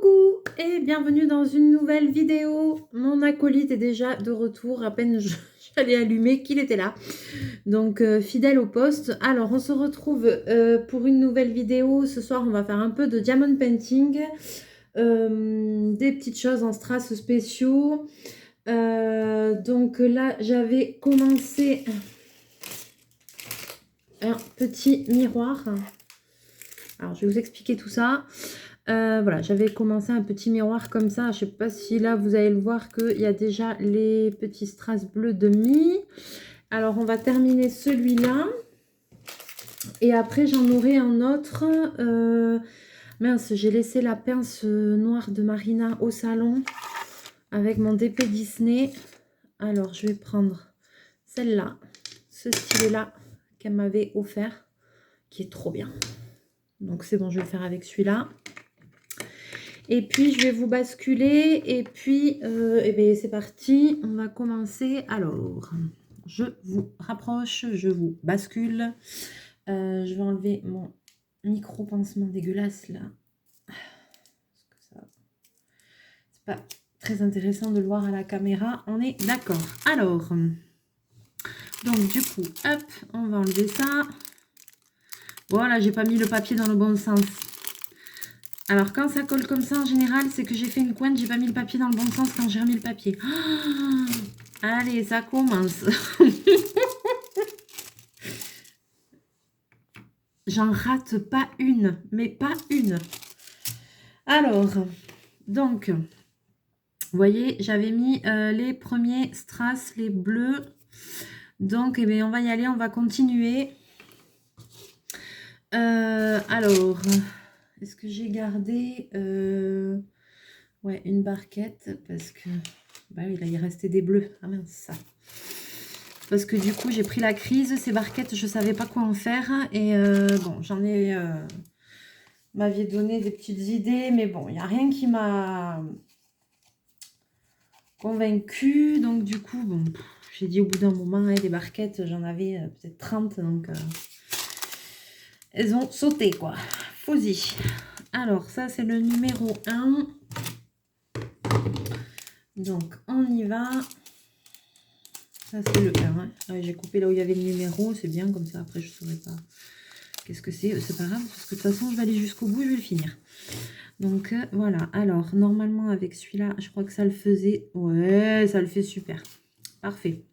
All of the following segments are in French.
Coucou et bienvenue dans une nouvelle vidéo. Mon acolyte est déjà de retour, à peine j'allais allumer qu'il était là. Donc fidèle au poste. Alors on se retrouve pour une nouvelle vidéo. Ce soir on va faire un peu de diamond painting. Des petites choses en strass spéciaux. Donc là j'avais commencé un petit miroir. Alors je vais vous expliquer tout ça. Voilà, j'avais commencé un petit miroir comme ça. Je ne sais pas si là vous allez le voir qu'il y a déjà les petits strass bleus de mi. Alors on va terminer celui-là. Et après j'en aurai un autre. Mince, j'ai laissé la pince noire de Marina au salon avec mon DP Disney. Alors je vais prendre celle-là, ce stylet-là qu'elle m'avait offert, qui est trop bien. Donc c'est bon, je vais le faire avec celui-là. Et puis, je vais vous basculer. Et puis, eh bien, c'est parti. On va commencer. Alors, je vous rapproche. Je vous bascule. Je vais enlever mon micro-pansement dégueulasse, là. C'est pas très intéressant de le voir à la caméra. On est d'accord. Alors, donc, du coup, hop, on va enlever ça. Voilà, j'ai pas mis le papier dans le bon sens. Alors, quand ça colle comme ça, en général, c'est que j'ai fait une cointe, j'ai pas mis le papier dans le bon sens quand j'ai remis le papier. Oh, allez, ça commence. J'en rate pas une, mais pas une. Alors, donc, vous voyez, j'avais mis les premiers strass, les bleus. Donc, eh bien, on va y aller, on va continuer. Alors... Est-ce que j'ai gardé ouais, une barquette parce que bah oui, là il restait des bleus. Ah mince, ça. Parce que du coup j'ai pris la crise, ces barquettes je savais pas quoi en faire et bon j'en ai m'aviez donné des petites idées mais bon il n'y a rien qui m'a convaincue donc du coup bon j'ai dit au bout d'un moment hein, des barquettes j'en avais peut-être 30 donc elles ont sauté quoi. Faut-y. Alors, ça, c'est le numéro 1. Donc, on y va. Ça, c'est le 1. Hein. Ouais, j'ai coupé là où il y avait le numéro. C'est bien, comme ça, après, je ne saurais pas qu'est-ce que c'est. C'est pas grave, parce que de toute façon, je vais aller jusqu'au bout, je vais le finir. Donc, voilà. Alors, normalement, avec celui-là, je crois que ça le faisait. Ouais, ça le fait super. Parfait.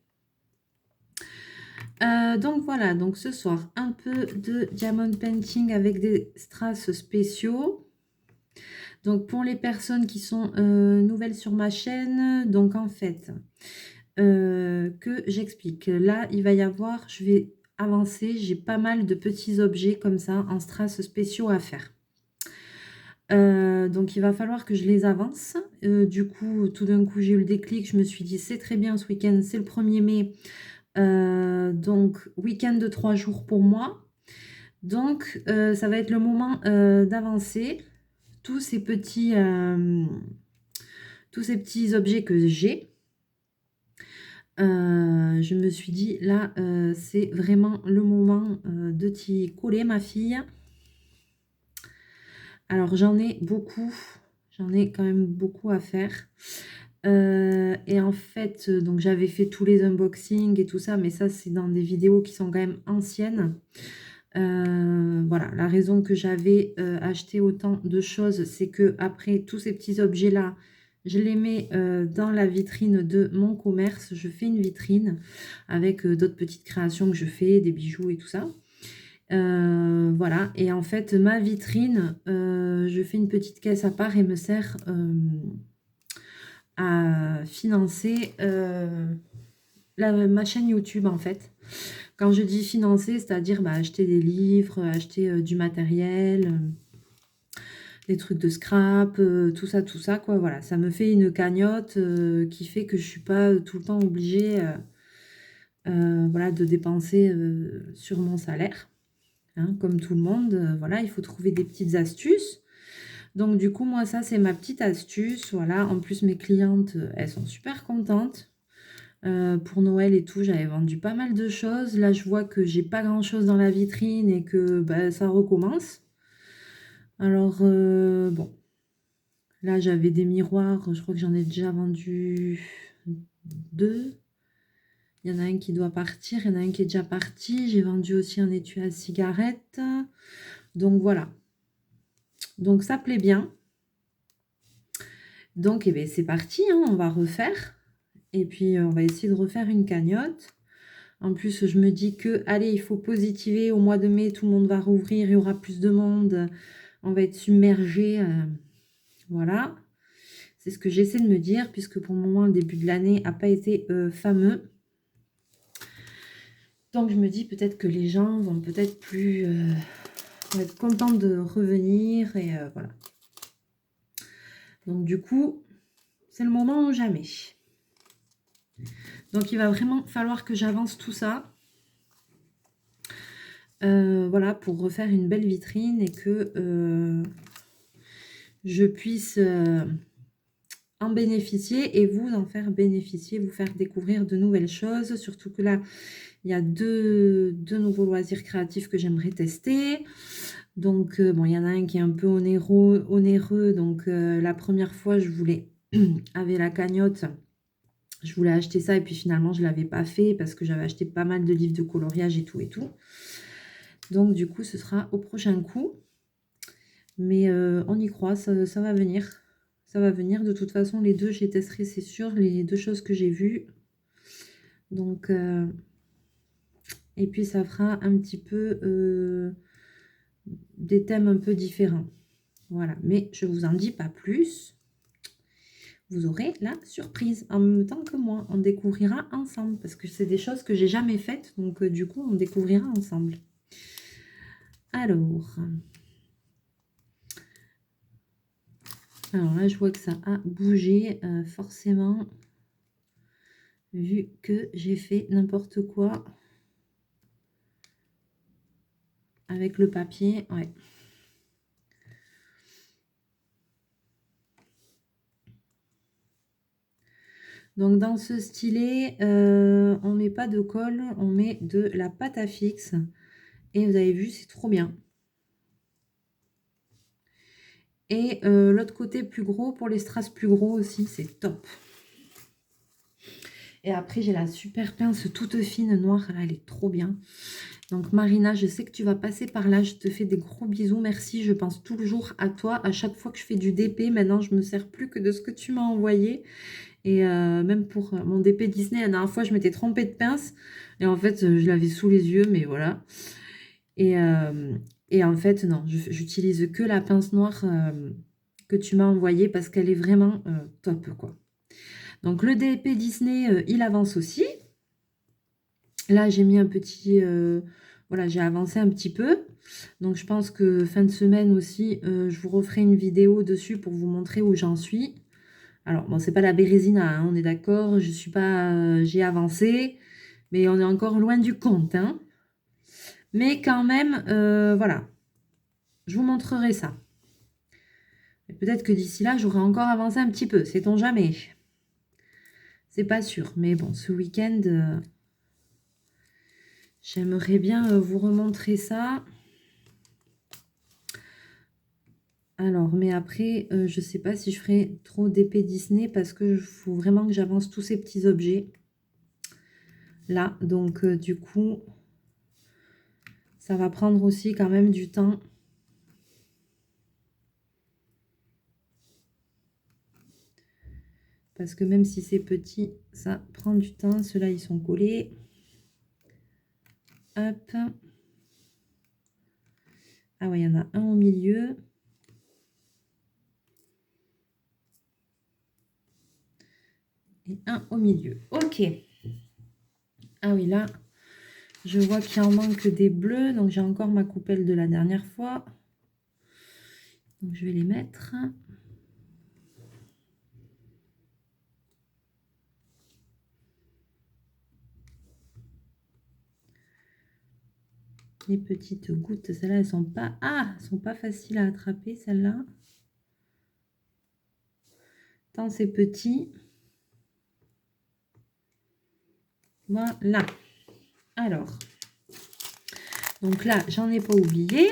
Donc, voilà. Donc, ce soir, un peu de diamond painting avec des strass spéciaux. Donc, pour les personnes qui sont nouvelles sur ma chaîne, donc en fait, que j'explique. Là, il va y avoir, je vais avancer, j'ai pas mal de petits objets comme ça en strass spéciaux à faire. Donc, il va falloir que je les avance. Du coup, tout d'un coup, j'ai eu le déclic. Je me suis dit, c'est très bien ce week-end, c'est le 1er mai. Donc, week-end de 3 jours pour moi. Donc, ça va être le moment d'avancer. Tous ces petits objets que j'ai, je me suis dit là c'est vraiment le moment de t'y coller ma fille. Alors j'en ai beaucoup, j'en ai quand même beaucoup à faire et en fait donc j'avais fait tous les unboxings et tout ça mais ça c'est dans des vidéos qui sont quand même anciennes. Voilà, la raison que j'avais acheté autant de choses, c'est que après tous ces petits objets-là, je les mets dans la vitrine de mon commerce. Je fais une vitrine avec d'autres petites créations que je fais, des bijoux et tout ça. Voilà, et en fait, ma vitrine, je fais une petite caisse à part et me sert à financer ma chaîne YouTube en fait. Quand je dis financer, c'est-à-dire bah, acheter des livres, acheter du matériel, des trucs de scrap, tout ça, quoi. Voilà, ça me fait une cagnotte qui fait que je ne suis pas tout le temps obligée voilà, de dépenser sur mon salaire. Hein, comme tout le monde, voilà, il faut trouver des petites astuces. Donc du coup, moi, ça, c'est ma petite astuce. Voilà, en plus, mes clientes, elles sont super contentes. Pour Noël et tout, j'avais vendu pas mal de choses. Là, je vois que j'ai pas grand chose dans la vitrine et que bah, ça recommence. Alors, bon, Là, j'avais des miroirs. Je crois que j'en ai déjà vendu 2. Il y en a un qui doit partir. Il y en a un qui est déjà parti. J'ai vendu aussi un étui à cigarette. Donc, voilà. Donc, ça plaît bien. Donc, eh bien, c'est parti. Hein, on va refaire. Et puis, on va essayer de refaire une cagnotte. En plus, je me dis que, allez, il faut positiver. Au mois de mai, tout le monde va rouvrir. Il y aura plus de monde. On va être submergé. Voilà. C'est ce que j'essaie de me dire, puisque pour le moment, le début de l'année n'a pas été fameux. Donc, je me dis peut-être que les gens vont peut-être plus vont être contents de revenir. Et voilà. Donc, du coup, c'est le moment ou jamais. Donc, il va vraiment falloir que j'avance tout ça. Voilà, pour refaire une belle vitrine et que je puisse en bénéficier et vous en faire bénéficier, vous faire découvrir de nouvelles choses. Surtout que là, il y a deux nouveaux loisirs créatifs que j'aimerais tester. Donc, bon, il y en a un qui est un peu onéreux. Donc, la première fois, je voulais, avec la cagnotte, je voulais acheter ça et puis finalement, je ne l'avais pas fait parce que j'avais acheté pas mal de livres de coloriage et tout et tout. Donc, du coup, ce sera au prochain coup. Mais on y croit, ça va venir. Ça va venir. De toute façon, les deux, je les testerai, c'est sûr. Les deux choses que j'ai vues. Donc, et puis, ça fera un petit peu des thèmes un peu différents. Voilà. Mais je ne vous en dis pas plus. Vous aurez la surprise en même temps que moi. On découvrira ensemble. Parce que c'est des choses que j'ai jamais faites. Donc, du coup, on découvrira ensemble. Alors... Alors là, je vois que ça a bougé, forcément, vu que j'ai fait n'importe quoi avec le papier. Ouais. Donc, dans ce stylet, on ne met pas de colle, on met de la pâte à fixe. Et vous avez vu, c'est trop bien. Et l'autre côté plus gros, pour les strass plus gros aussi, c'est top. Et après, j'ai la super pince toute fine noire. Là, elle est trop bien. Donc, Marina, je sais que tu vas passer par là. Je te fais des gros bisous. Merci. Je pense toujours à toi. À chaque fois que je fais du DP, maintenant, je ne me sers plus que de ce que tu m'as envoyé. Et même pour mon DP Disney, la dernière fois, je m'étais trompée de pince. Et en fait, je l'avais sous les yeux, mais voilà. Et en fait, non, j'utilise que la pince noire que tu m'as envoyée parce qu'elle est vraiment top, quoi. Donc, le DP Disney, il avance aussi. Là, j'ai mis un petit... voilà, j'ai avancé un petit peu. Donc, je pense que fin de semaine aussi, je vous referai une vidéo dessus pour vous montrer où j'en suis. Alors, bon, c'est pas la Bérésina, hein, on est d'accord. Je suis pas... j'ai avancé, mais on est encore loin du compte, hein. Mais quand même, voilà. Je vous montrerai ça. Peut-être que d'ici là, j'aurai encore avancé un petit peu. Sait-on jamais. C'est pas sûr. Mais bon, ce week-end... j'aimerais bien vous remontrer ça. Alors, mais après, je ne sais pas si je ferai trop d'épée Disney parce que faut vraiment que j'avance tous ces petits objets. Là, donc du coup, ça va prendre aussi quand même du temps. Parce que même si c'est petit, ça prend du temps. Ceux-là, ils sont collés. Hop. Ah ouais, il y en a un au milieu. Et un au milieu. Ok. Ah oui, là, je vois qu'il en manque des bleus. Donc, j'ai encore ma coupelle de la dernière fois. Donc, je vais les mettre. Les petites gouttes, celles-là, elles sont pas... Ah, elles sont pas faciles à attraper, celles-là. Tant c'est petit. Voilà. Alors. Donc là, j'en ai pas oublié.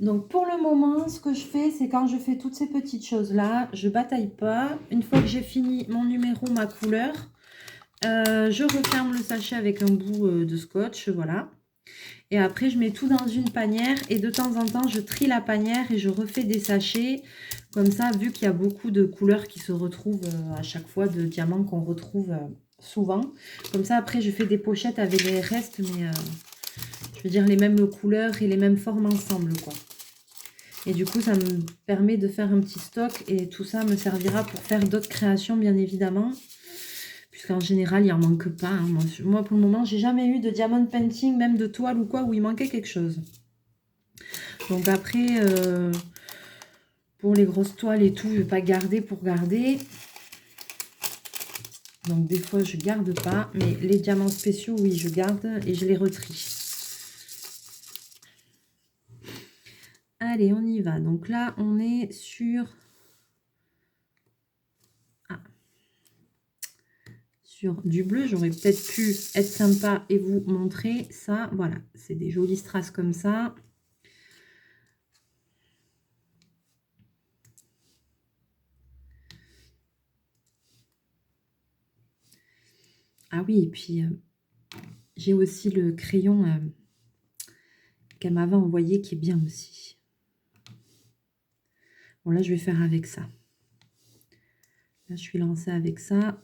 Donc pour le moment, ce que je fais, c'est quand je fais toutes ces petites choses-là, je bataille pas. Une fois que j'ai fini mon numéro, ma couleur, je referme le sachet avec un bout de scotch, voilà. Et après, je mets tout dans une panière et de temps en temps, je trie la panière et je refais des sachets. Comme ça, vu qu'il y a beaucoup de couleurs qui se retrouvent à chaque fois, de diamants qu'on retrouve souvent. Comme ça, après, je fais des pochettes avec les restes, mais je veux dire les mêmes couleurs et les mêmes formes ensemble, quoi. Et du coup, ça me permet de faire un petit stock et tout ça me servira pour faire d'autres créations, bien évidemment. Puisqu'en général, il n'en manque pas. Hein. Moi, pour le moment, j'ai jamais eu de diamond painting, même de toile ou quoi, où il manquait quelque chose. Donc après, pour les grosses toiles et tout, je ne vais pas garder pour garder. Donc des fois, je ne garde pas. Mais les diamants spéciaux, oui, je garde et je les retrie. Allez, on y va. Donc là, on est sur... sur du bleu. J'aurais peut-être pu être sympa et vous montrer ça. Voilà, c'est des jolies strass comme ça. Ah oui, et puis j'ai aussi le crayon qu'elle m'avait envoyé qui est bien aussi. Bon, là, je vais faire avec ça. Là, je suis lancée avec ça.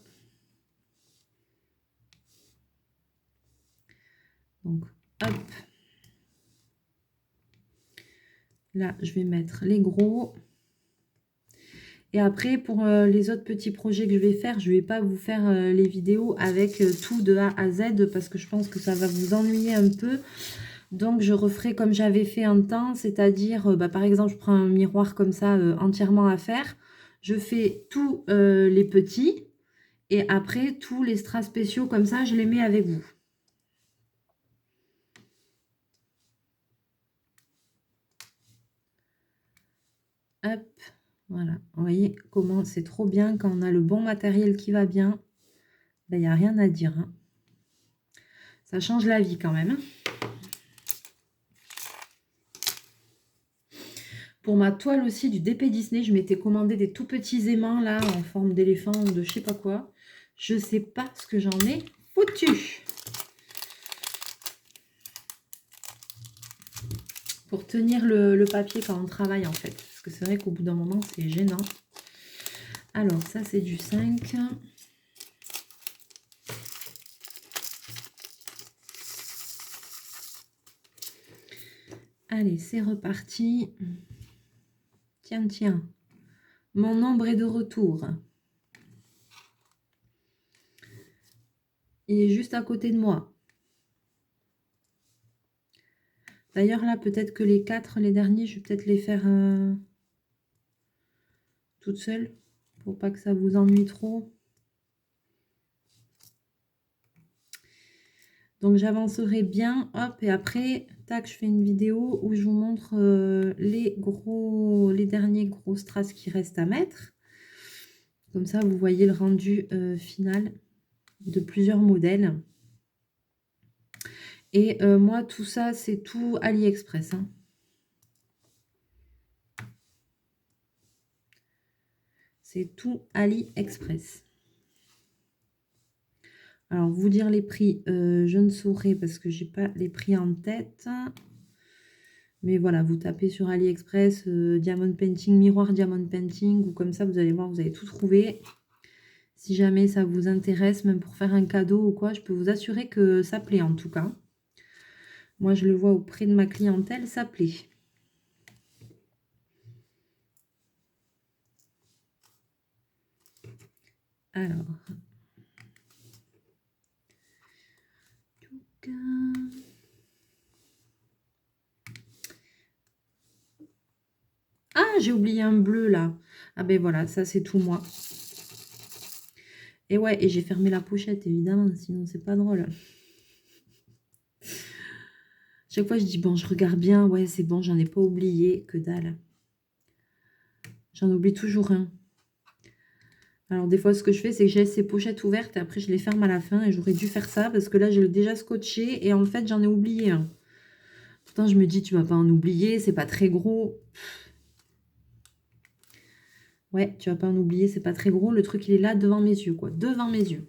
Donc, hop. Là, je vais mettre les gros. Et après, pour les autres petits projets que je vais faire, je ne vais pas vous faire les vidéos avec tout de A à Z parce que je pense que ça va vous ennuyer un peu. Donc, je referai comme j'avais fait un temps, c'est-à-dire, par exemple, je prends un miroir comme ça entièrement à faire. Je fais tous les petits et après, tous les strass spéciaux comme ça, je les mets avec vous. Hop, voilà. Vous voyez comment c'est trop bien quand on a le bon matériel qui va bien. Il n'y a rien à dire. Hein. Ça change la vie quand même. Pour ma toile aussi du DP Disney, je m'étais commandé des tout petits aimants là en forme d'éléphant ou de je sais pas quoi. Je sais pas ce que j'en ai foutu. Pour tenir le papier quand on travaille en fait. Parce que c'est vrai qu'au bout d'un moment c'est gênant. Alors ça c'est du 5. Allez, c'est reparti. Tiens, tiens. Mon ombre est de retour. Il est juste à côté de moi. D'ailleurs, là, peut-être que les 4, les derniers, je vais peut-être les faire toute seule. Pour pas que ça vous ennuie trop. Donc, j'avancerai bien. Hop, et après, tac, je fais une vidéo où je vous montre les derniers gros strass qui restent à mettre. Comme ça, vous voyez le rendu final de plusieurs modèles. Et moi, tout ça, c'est tout AliExpress. Hein. C'est tout AliExpress. Alors, vous dire les prix, je ne saurais parce que j'ai pas les prix en tête. Mais voilà, vous tapez sur AliExpress, Diamond Painting, Miroir Diamond Painting, ou comme ça, vous allez voir, vous allez tout trouver. Si jamais ça vous intéresse, même pour faire un cadeau ou quoi, je peux vous assurer que ça plaît en tout cas. Moi, je le vois auprès de ma clientèle, ça plaît. Alors. Ah, j'ai oublié un bleu là. Ah ben voilà, ça c'est tout moi. Et ouais, et j'ai fermé la pochette évidemment, sinon c'est pas drôle. Chaque fois je dis bon, je regarde bien, ouais c'est bon, j'en ai pas oublié, que dalle. J'en oublie toujours un. Alors des fois ce que je fais c'est que j'ai ces pochettes ouvertes et après je les ferme à la fin et j'aurais dû faire ça parce que là je l'ai déjà scotché et en fait j'en ai oublié un. Pourtant, je me dis, tu vas pas en oublier, c'est pas très gros. Ouais, tu vas pas en oublier, c'est pas très gros. Le truc, il est là devant mes yeux, quoi. Devant mes yeux.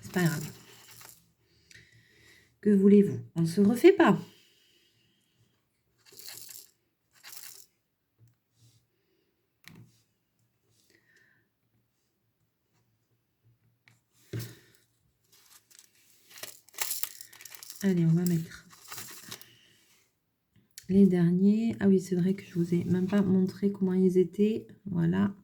C'est pas grave. Que voulez-vous? On ne se refait pas. Allez, on va mettre les derniers. Ah oui, c'est vrai que je vous ai même pas montré comment ils étaient. Voilà.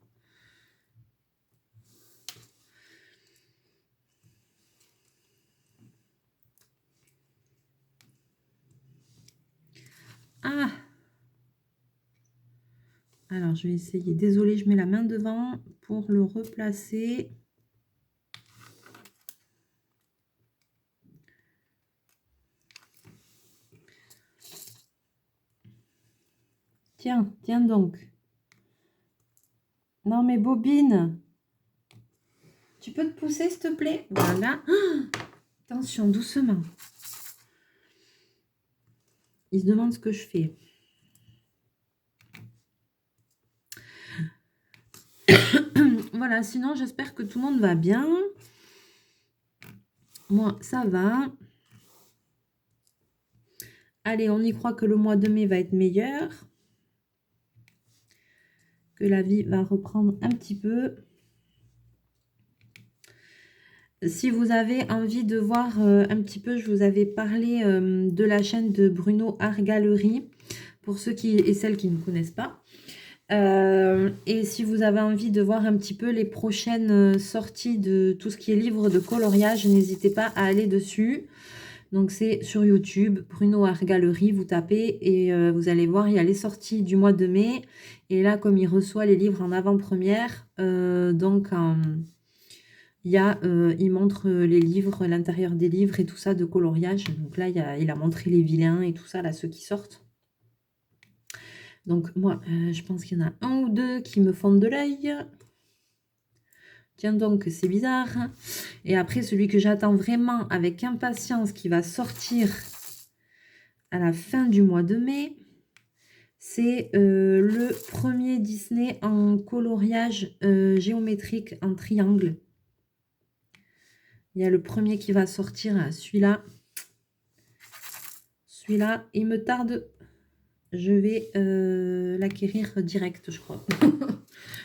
Ah! Alors, je vais essayer. Désolée, je mets la main devant pour le replacer. Tiens, tiens donc. Non, mais bobine. Tu peux te pousser, s'il te plaît? Voilà. Ah, attention, doucement. Il se demande ce que je fais. Voilà, sinon, j'espère que tout le monde va bien. Moi, ça va. Allez, on y croit que le mois de mai va être meilleur. Que la vie va reprendre un petit peu. Si vous avez envie de voir un petit peu, je vous avais parlé de la chaîne de Bruno Art Gallery, pour ceux qui et celles qui ne connaissent pas. Et si vous avez envie de voir un petit peu les prochaines sorties de tout ce qui est livre de coloriage, n'hésitez pas à aller dessus. Donc c'est sur YouTube, Bruno Art Gallery, vous tapez et vous allez voir, il y a les sorties du mois de mai. Et là, comme il reçoit les livres en avant-première, il montre les livres, l'intérieur des livres et tout ça de coloriage. Donc là, il a montré les vilains et tout ça, là, ceux qui sortent. Donc moi, je pense qu'il y en a un ou deux qui me font de l'œil. Tiens donc, c'est bizarre. Et après, celui que j'attends vraiment avec impatience qui va sortir à la fin du mois de mai, c'est le premier Disney en coloriage géométrique en triangle. Il y a le premier qui va sortir, celui-là. Celui-là, il me tarde. Je vais l'acquérir direct, je crois.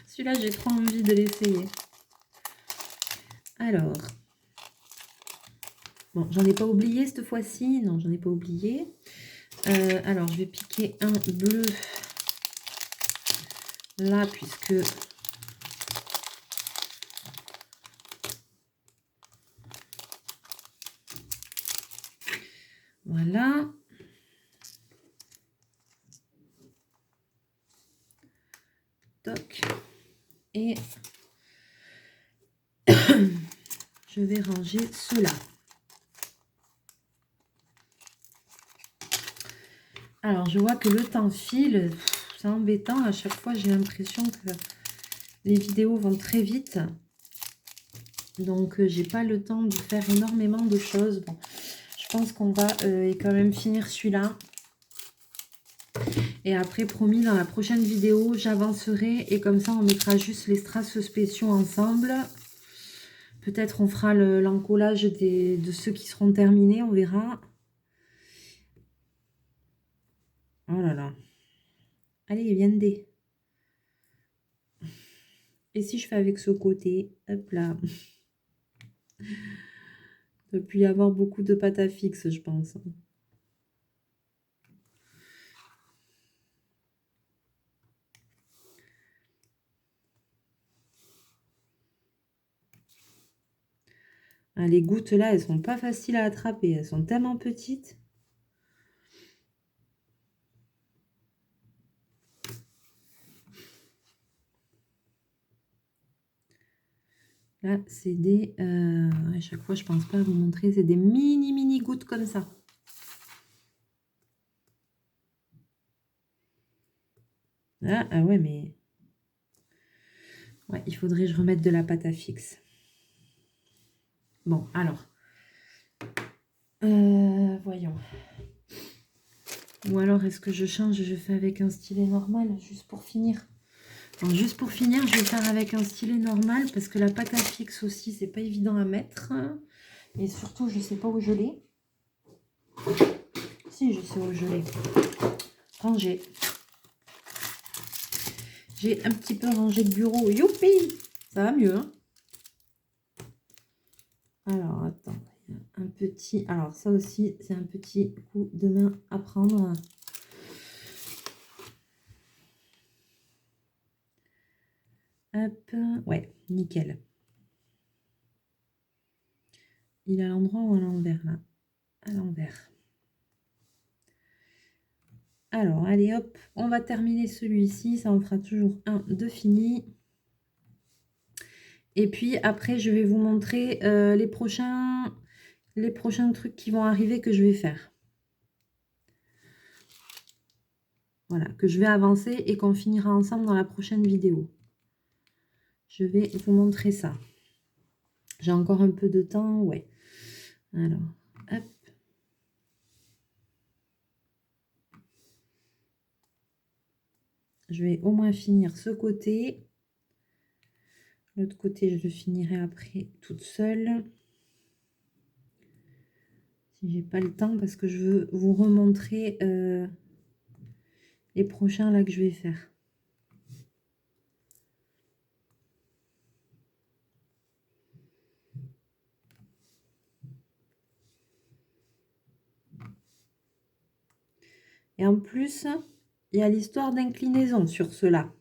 Celui-là, j'ai trop envie de l'essayer. Alors, bon, j'en ai pas oublié cette fois-ci. Non, j'en ai pas oublié. Alors, je vais piquer un bleu là, puisque... Voilà. Toc. Et je vais ranger ceux-là. Alors, je vois que le temps file. C'est embêtant. À chaque fois, j'ai l'impression que les vidéos vont très vite. Donc, j'ai pas le temps de faire énormément de choses. Bon, je pense qu'on va quand même finir celui-là. Et après, promis, dans la prochaine vidéo, j'avancerai. Et comme ça, on mettra juste les strass spéciaux ensemble. Peut-être on fera l'encollage de ceux qui seront terminés. On verra. Oh là là. Allez, viendez. Et si je fais avec ce côté, hop là. Il doit plus y avoir beaucoup de pâte à fixe, je pense. Ah, les gouttes là, elles sont pas faciles à attraper. Elles sont tellement petites. Là, c'est des... à chaque fois, je pense pas à vous montrer. C'est des mini gouttes comme ça. Là, ah ouais, mais... Ouais, il faudrait que je remette de la pâte à fixe. Bon, alors. Voyons. Ou alors, est-ce que je change, je fais avec un stylet normal, juste pour finir. Donc, juste pour finir, je vais faire avec un stylet normal, parce que la pâte à fixe aussi, c'est pas évident à mettre. Et surtout, je sais pas où je l'ai. Si, je sais où je l'ai. Rangé. J'ai un petit peu rangé le bureau. Youpi! Ça va mieux, hein? Alors, attends. Un petit... Alors, ça aussi, c'est un petit coup de main à prendre. Hop. Ouais, nickel. Il est à l'endroit ou à l'envers, là? À l'envers. Alors, allez, hop. On va terminer celui-ci. Ça en fera toujours un de fini. Et puis, après, je vais vous montrer les prochains trucs qui vont arriver que je vais faire. Voilà, que je vais avancer et qu'on finira ensemble dans la prochaine vidéo. Je vais vous montrer ça. J'ai encore un peu de temps, ouais. Alors, hop. Je vais au moins finir ce côté. L'autre côté, je le finirai après toute seule. Si j'ai pas le temps, parce que je veux vous remontrer les prochains là que je vais faire. Et en plus, il y a l'histoire d'inclinaison sur cela.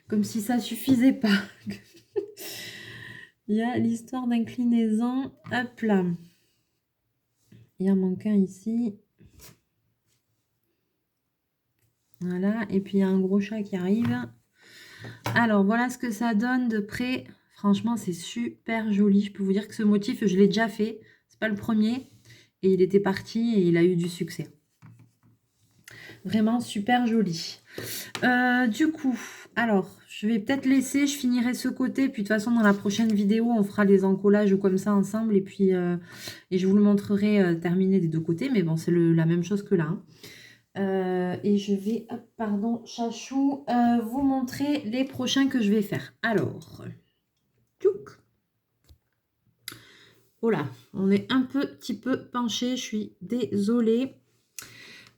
Comme si ça suffisait pas. Il y a l'histoire d'inclinaison. Hop là. Il y en manque un ici. Voilà. Et puis il y a un gros chat qui arrive. Alors voilà ce que ça donne de près. Franchement, c'est super joli. Je peux vous dire que ce motif, je l'ai déjà fait. C'est pas le premier. Et il était parti et il a eu du succès. Vraiment super joli. Du coup, alors, je vais peut-être laisser, je finirai ce côté. Puis de toute façon, dans la prochaine vidéo, on fera les encollages comme ça ensemble. Et puis, et je vous le montrerai terminé des deux côtés. Mais bon, c'est la même chose que là. Et je vais, hop, pardon, chachou, vous montrer les prochains que je vais faire. Alors, tchouk. Voilà, on est un petit peu penché, je suis désolée.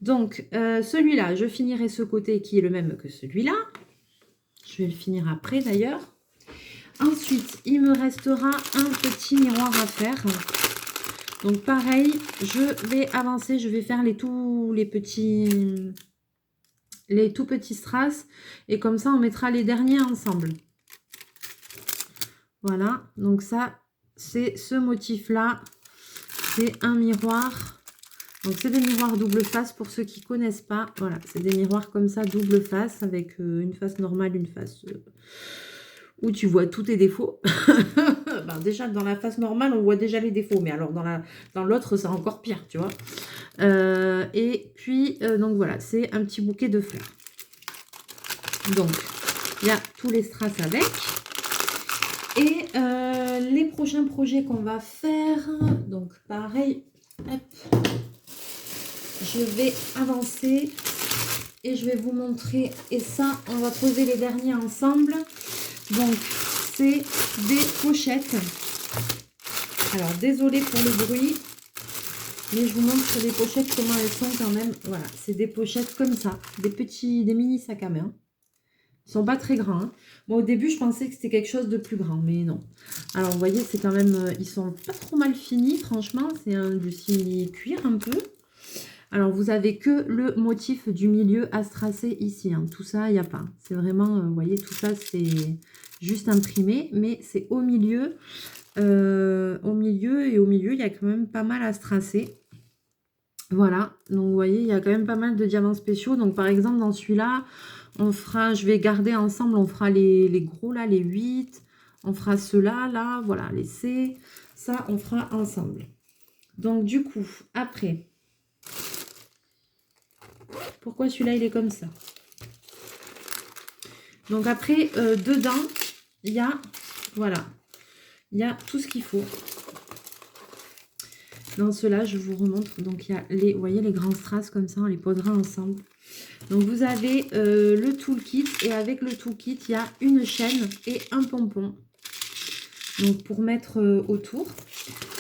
Donc, celui-là, je finirai ce côté qui est le même que celui-là. Je vais le finir après d'ailleurs. Ensuite, il me restera un petit miroir à faire. Donc pareil, je vais avancer, je vais faire les tout petits strass. Et comme ça, on mettra les derniers ensemble. Voilà, donc ça, c'est ce motif-là. C'est un miroir. Donc, c'est des miroirs double face pour ceux qui ne connaissent pas. Voilà, c'est des miroirs comme ça, double face, avec une face normale, une face où tu vois tous tes défauts. Ben, déjà, dans la face normale, on voit déjà les défauts. Mais alors, dans l'autre, c'est encore pire, tu vois. Et puis, donc voilà, c'est un petit bouquet de fleurs. Donc, il y a tous les strass avec. Et les prochains projets qu'on va faire, donc pareil, hop, je vais avancer et je vais vous montrer. Et ça, on va poser les derniers ensemble. Donc, c'est des pochettes. Alors, désolée pour le bruit, mais je vous montre les pochettes, comment elles sont quand même. Voilà, c'est des pochettes comme ça, des mini sacs à main. Ils sont pas très grands. Hein. Moi, au début, je pensais que c'était quelque chose de plus grand, mais non. Alors, vous voyez, c'est quand même... ils sont pas trop mal finis, franchement. C'est du simili-cuir un peu. Alors, vous avez que le motif du milieu à strassé ici. Hein. Tout ça, il n'y a pas. C'est vraiment... vous voyez, tout ça, c'est juste imprimé. Mais c'est au milieu. Au milieu, il y a quand même pas mal à strasser. Voilà. Donc, vous voyez, il y a quand même pas mal de diamants spéciaux. Donc, par exemple, dans celui-là... On fera, je vais garder ensemble, on fera les gros là, les 8. On fera ceux-là, là, voilà, les C. Ça, on fera ensemble. Donc, du coup, après. Pourquoi celui-là, il est comme ça? Donc, après, dedans, il y a, voilà, il y a tout ce qu'il faut. Dans ceux-là, je vous remontre. Donc, il y a les, vous voyez, les grands strass comme ça, on les posera ensemble. Donc, vous avez le toolkit. Et avec le toolkit, il y a une chaîne et un pompon. Donc, pour mettre autour.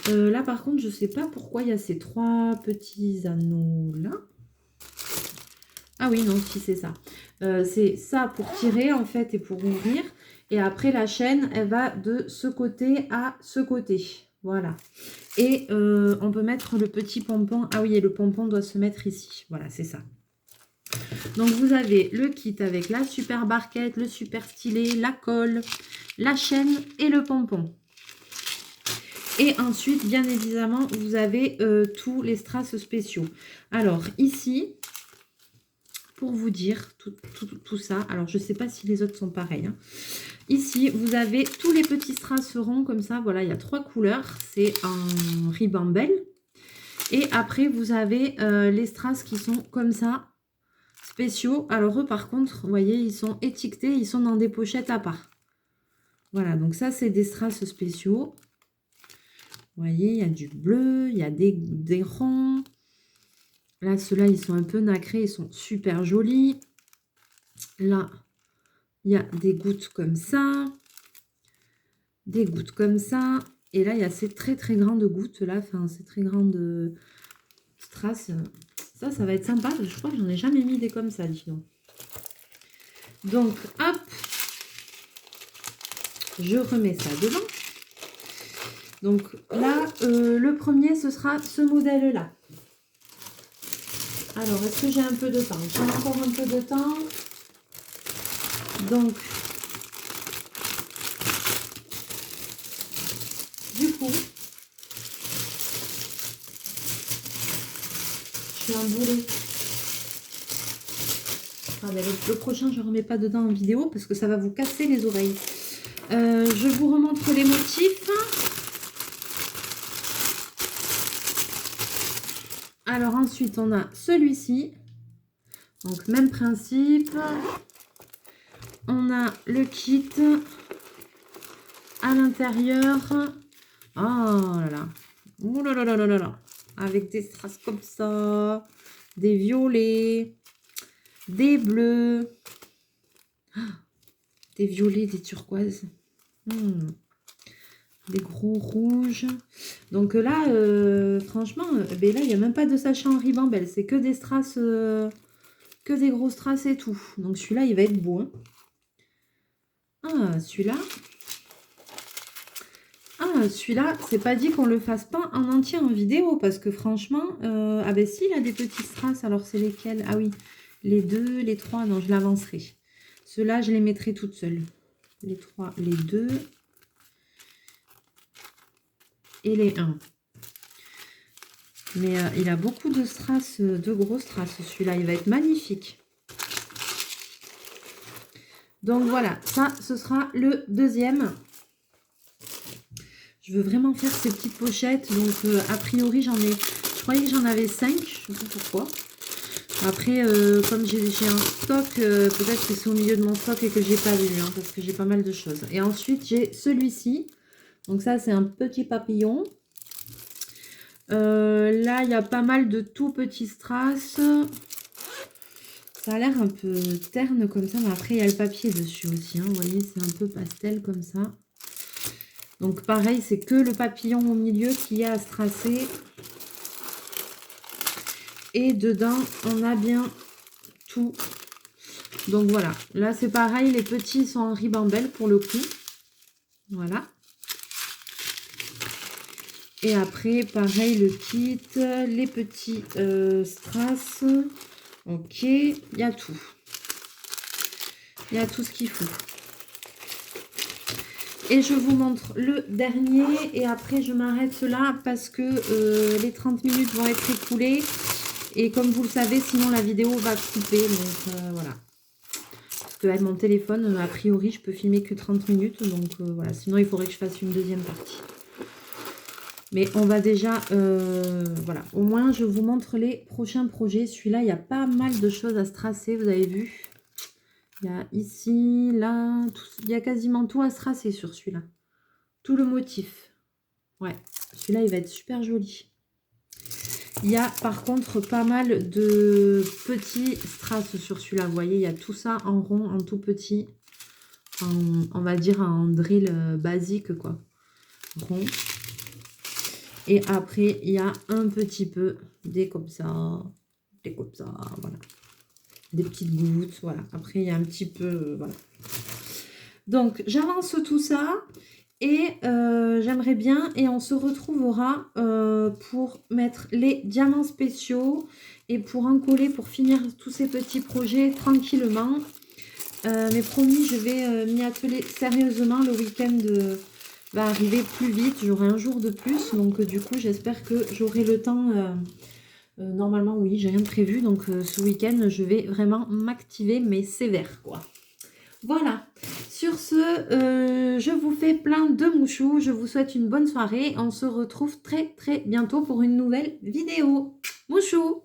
Là, par contre, je ne sais pas pourquoi il y a ces 3 petits anneaux-là. Ah oui, non, si, c'est ça. C'est ça pour tirer, en fait, et pour ouvrir. Et après, la chaîne, elle va de ce côté à ce côté. Voilà. Et on peut mettre le petit pompon. Ah oui, et le pompon doit se mettre ici. Voilà, c'est ça. Donc, vous avez le kit avec la super barquette, le super stylet, la colle, la chaîne et le pompon. Et ensuite, bien évidemment, vous avez tous les strass spéciaux. Alors, ici, pour vous dire tout ça, alors je ne sais pas si les autres sont pareils. Hein. Ici, vous avez tous les petits strass ronds comme ça. Voilà, il y a 3 couleurs. C'est un ribambelle. Et après, vous avez les strass qui sont comme ça, spéciaux. Alors eux, par contre, vous voyez, ils sont étiquetés. Ils sont dans des pochettes à part. Voilà, donc ça, c'est des strass spéciaux. Vous voyez, il y a du bleu, il y a des ronds. Là, ceux-là, ils sont un peu nacrés, ils sont super jolis. Là, il y a des gouttes comme ça. Des gouttes comme ça. Et là, il y a ces très très grandes gouttes là. Enfin, ces très grandes strass. Ça va être sympa. Je crois que j'en ai jamais mis des comme ça, dis donc. Donc, hop. Je remets ça devant. Donc là, le premier, ce sera ce modèle-là. Alors, est-ce que j'ai un peu de temps? J'ai encore un peu de temps. Donc, du coup, je fais un boulet. Ah, ben, le prochain, je ne remets pas dedans en vidéo parce que ça va vous casser les oreilles. Je vous remontre les motifs. Alors ensuite, on a celui-ci. Donc, même principe. On a le kit à l'intérieur. Oh là là. Ouh là là là là là. Avec des strass comme ça. Des violets. Des bleus. Des violets, des turquoises. Des gros rouges. Donc là, franchement, ben là, il n'y a même pas de sachet en ribambelle. C'est que des strass, que des gros strass et tout. Donc celui-là, il va être beau. Hein. Ah, celui-là. Ah, celui-là, c'est pas dit qu'on le fasse pas en entier en vidéo. Parce que franchement, ah ben si, il a des petits strass. Alors c'est lesquels? Ah oui, les 2, les 3. Non, je l'avancerai. Ceux-là, je les mettrai toutes seules. Les 3, les 2. Et les 1. Mais il a beaucoup de strass, de gros strass, celui-là. Il va être magnifique. Donc voilà, ça, ce sera le deuxième. Je veux vraiment faire ces petites pochettes. Donc a priori, je croyais que j'en avais 5. Je ne sais pas pourquoi. Après, comme j'ai un stock, peut-être que c'est au milieu de mon stock et que j'ai pas vu. Hein, parce que j'ai pas mal de choses. Et ensuite, j'ai celui-ci. Donc ça, c'est un petit papillon. Là, il y a pas mal de tout petits strass. Ça a l'air un peu terne comme ça, mais après, il y a le papier dessus aussi. Hein. Vous voyez, c'est un peu pastel comme ça. Donc, pareil, c'est que le papillon au milieu qui a à strasser. Et dedans, on a bien tout. Donc, voilà. Là, c'est pareil. Les petits sont en ribambelle pour le coup. Voilà. Et après, pareil, le kit, les petits strass. Ok, il y a tout. Il y a tout ce qu'il faut. Et je vous montre le dernier. Et après, je m'arrête là parce que les 30 minutes vont être écoulées. Et comme vous le savez, sinon la vidéo va couper. Donc voilà. Parce que avec mon téléphone, a priori, je peux filmer que 30 minutes. Donc voilà. Sinon, il faudrait que je fasse une deuxième partie. Mais on va déjà, voilà, au moins je vous montre les prochains projets. Celui-là, il y a pas mal de choses à se tracer, vous avez vu. Il y a ici, là, tout, il y a quasiment tout à se tracer sur celui-là. Tout le motif. Ouais, celui-là, il va être super joli. Il y a par contre pas mal de petits strass sur celui-là. Vous voyez, il y a tout ça en rond, en tout petit. On va dire en drill basique, quoi. Rond. Et après, il y a un petit peu des comme ça, voilà. Des petites gouttes, voilà. Après, il y a un petit peu, voilà. Donc, j'avance tout ça. Et j'aimerais bien, et on se retrouvera pour mettre les diamants spéciaux et pour en coller, pour finir tous ces petits projets tranquillement. Mais promis, je vais m'y atteler sérieusement. Le week-end va arriver plus vite, j'aurai un jour de plus. Donc du coup, j'espère que j'aurai le temps. Normalement, oui, j'ai rien de prévu. Donc ce week-end, je vais vraiment m'activer, mais sévère, quoi. Voilà, sur ce, je vous fais plein de mouchous, je vous souhaite une bonne soirée, on se retrouve très très bientôt pour une nouvelle vidéo. Mouchou!